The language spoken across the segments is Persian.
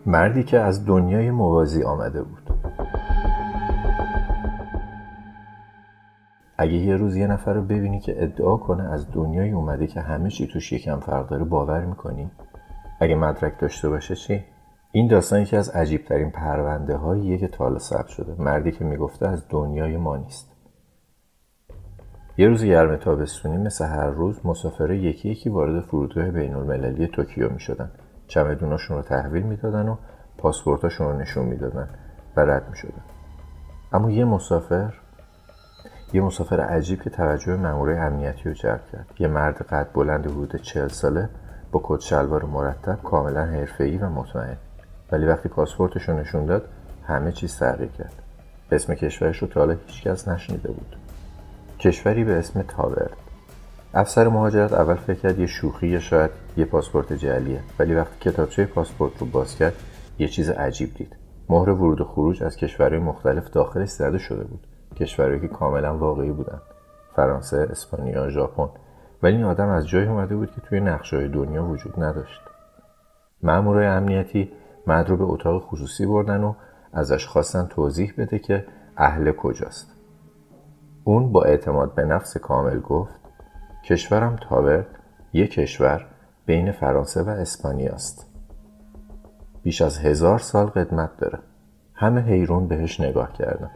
مردی که از دنیای موازی آمده بود. اگه یه روز یه نفر رو ببینی که ادعا کنه از دنیای اومده که همه چی توش یکم فرق داره، باور میکنی؟ اگه مدرک داشته باشه چی؟ این داستان یکی از عجیبترین پرونده هاییه که تا حالا ثبت شده. مردی که میگفته از دنیای ما نیست. یه روز گرم تابستونی مثل هر روز مسافرای یکی یکی وارد فرودگاه بین‌المللی توکیو میشدن. چمدوناشون رو تحویل میدادن و پاسپورتاشون رو نشون میدادن و رد میشدن. اما یه مسافر عجیب که توجه مامورای امنیتی رو جلب کرد. یه مرد قد بلند حدود 40 ساله با کت شلوار مرتب، کاملا حرفه‌ای و مطمئن. ولی وقتی پاسپورتش رو نشون داد، همه چیز تغییر کرد. اسم کشورش رو تا حالا هیچکس نشنیده بود. کشوری به اسم تاورد. افسر مهاجرت اول فکر کرد یه شوخی یا شاید یه پاسپورت جعلیه، ولی وقتی کتابچه پاسپورت رو باز کرد، یه چیز عجیب دید. مهر ورود و خروج از کشورهای مختلف داخلش زده شده بود. کشورهایی که کاملا واقعی بودن: فرانسه، اسپانیا، ژاپن. ولی این آدم از جایی اومده بود که توی نقشه‌های دنیا وجود نداشت. مامورای امنیتی مرد رو به اتاق خصوصی بردن و ازش خواستن توضیح بده که اهل کجاست. اون با اعتماد به نفس کامل گفت: کشورم تاورد یک کشور بین فرانسه و اسپانیا است. بیش از 1000 سال قدمت داره. همه حیرون بهش نگاه کردن.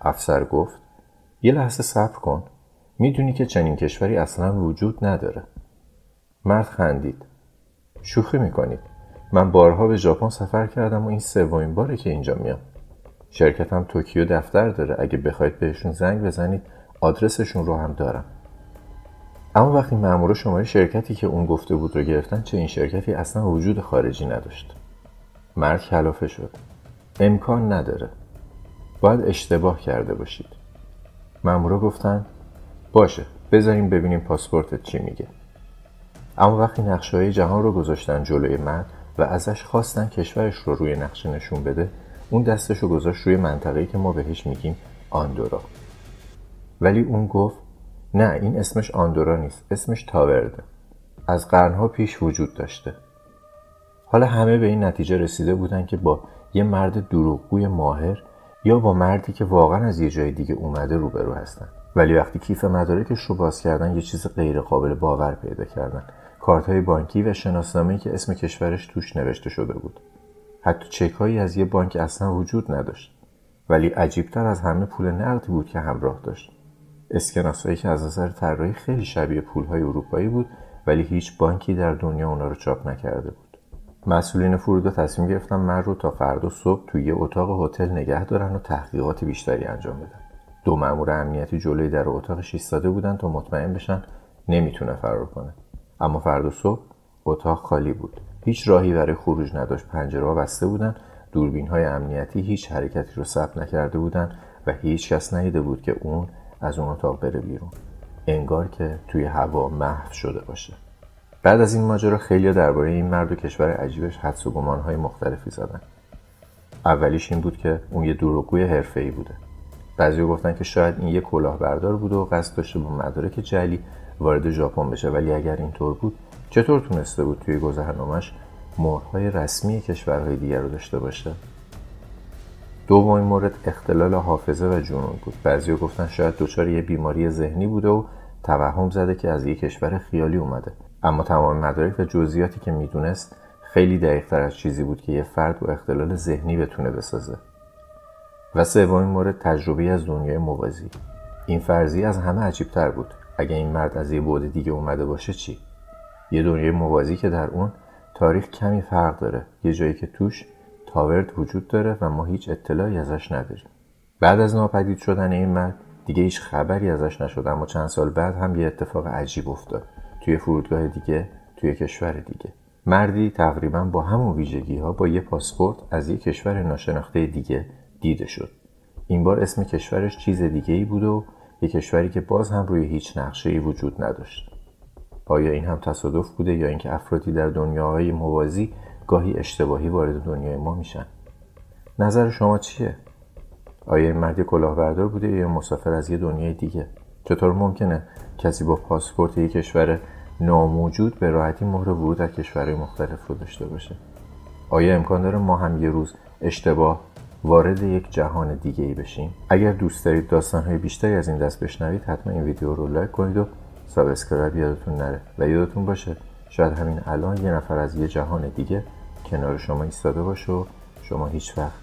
افسر گفت: یه لحظه صبر کن. میدونی که چنین کشوری اصلا وجود نداره. مرد خندید. شوخی میکنید. من بارها به ژاپن سفر کردم و این سومین باره که اینجا میام. شرکتم توکیو دفتر داره. اگه بخواید بهشون زنگ بزنید، آدرسشون رو هم دارم. اما وقتی مامورا شماره شرکتی که اون گفته بود رو گرفتن، چه این شرکتی اصلا وجود خارجی نداشت. مرد کلافه شد. امکان نداره. باید اشتباه کرده باشید. مامورا گفتن: باشه، بذاریم ببینیم پاسپورتت چی میگه. اما وقتی نقشه‌های جهان رو گذاشتن جلوی مرد و ازش خواستن کشورش رو روی نقشه نشون بده، اون دستش رو گذاشت روی منطقه‌ای که ما بهش میگیم آندورا. ولی اون گفت: نه، این اسمش آندورا نیست، اسمش تاورده. از قرنها پیش وجود داشته. حالا همه به این نتیجه رسیده بودن که با یه مرد دروغگوی ماهر یا با مردی که واقعا از یه جای دیگه اومده روبرو هستن. ولی وقتی کیف مدارکش رو باز کردن، یه چیز غیر قابل باور پیدا کردن. کارت‌های بانکی و شناسنامه‌ای که اسم کشورش توش نوشته شده بود. حتی چک‌هایی از یه بانک اصلا وجود نداشت. ولی عجیب‌تر از همه پول نقدی بود که همراه داشت. اسکناسایی که از نظر طراحی خیلی شبیه پول‌های اروپایی بود، ولی هیچ بانکی در دنیا اونا رو چاپ نکرده بود. مسئولین فرودگاه تصمیم گرفتن مرد رو تا فردا صبح توی یه اتاق هتل نگه دارن و تحقیقات بیشتری انجام بدن. 2 مأمور امنیتی جلوی در اتاقش ایستاده بودن تا مطمئن بشن نمیتونه فرار کنه. اما فردا صبح اتاق خالی بود. هیچ راهی برای خروج نداشت. پنجره‌ها بسته بودن. دوربین‌های امنیتی هیچ حرکتی رو ثبت نکرده بودن و هیچ کس ندیده بود که اون از اون اتاق بره بیرون. انگار که توی هوا محو شده باشه. بعد از این ماجرا خیلی‌ها درباره این مرد و کشور عجیبش حدس و گمان‌های مختلفی زدن. اولیش این بود که اون یه دروغگوی حرفه‌ای بوده. بعضی‌ها گفتن که شاید این یه کلاهبردار بوده و قصد داشته با مدارک جعلی وارد ژاپن بشه، ولی اگر اینطور بود چطور تونسته بود توی گذرنامه‌اش مهرهای رسمی کشورهای دیگر رو داشته باشه؟ دومین مورد اختلال حافظه و جنون بود. بعضی‌ها گفتن شاید دچار یه بیماری ذهنی بوده و توهم زده که از یه کشور خیالی اومده. اما تمام مدارک و جزئیاتی که میدونست خیلی دقیق‌تر از چیزی بود که یه فرد با اختلال ذهنی بتونه بسازه. و سومین مورد تجربه از دنیای موازی. این فرضیه از همه عجیب‌تر بود. اگه این مرد از یه بعد دیگه اومده باشه چی؟ یه دنیای موازی که در اون تاریخ کمی فرق داره. یه جایی که توش تاورد وجود داره و ما هیچ اطلاعی ازش نداریم. بعد از ناپدید شدن این مرد دیگه هیچ خبری ازش نشد، اما چند سال بعد هم یه اتفاق عجیب افتاد. توی فرودگاه دیگه، توی کشور دیگه. مردی تقریبا با همون ویژگی‌ها با یه پاسپورت از یه کشور ناشناخته دیگه دیده شد. این بار اسم کشورش چیز دیگه‌ای بود و یه کشوری که باز هم روی هیچ نقشه‌ای وجود نداشت. آیا این هم تصادف بوده یا اینکه افرادی در دنیاهای موازی گاهی اشتباهی وارد دنیای ما میشن؟ نظر شما چیه؟ آیا این مرد کلاهبردار بوده یا مسافر از یه دنیای دیگه؟ چطور ممکنه کسی با پاسپورت یک کشور ناموجود به راحتی مهر ورود از کشورهای مختلف رو داشته باشه؟ آیا امکان داره ما هم یه روز اشتباه وارد یک جهان دیگه ای بشیم؟ اگر دوست دارید داستان‌های بیشتری از این دست بشنوید حتما این ویدیو رو لایک کنید و سابسکرایب یادتون نره و یادتون باشه شاید همین الان یه نفر از یه جهان دیگه کنار شما ایستاده باشه و شما هیچ وقت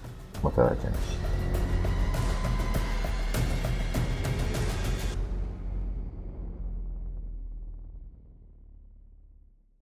متوجه نشید.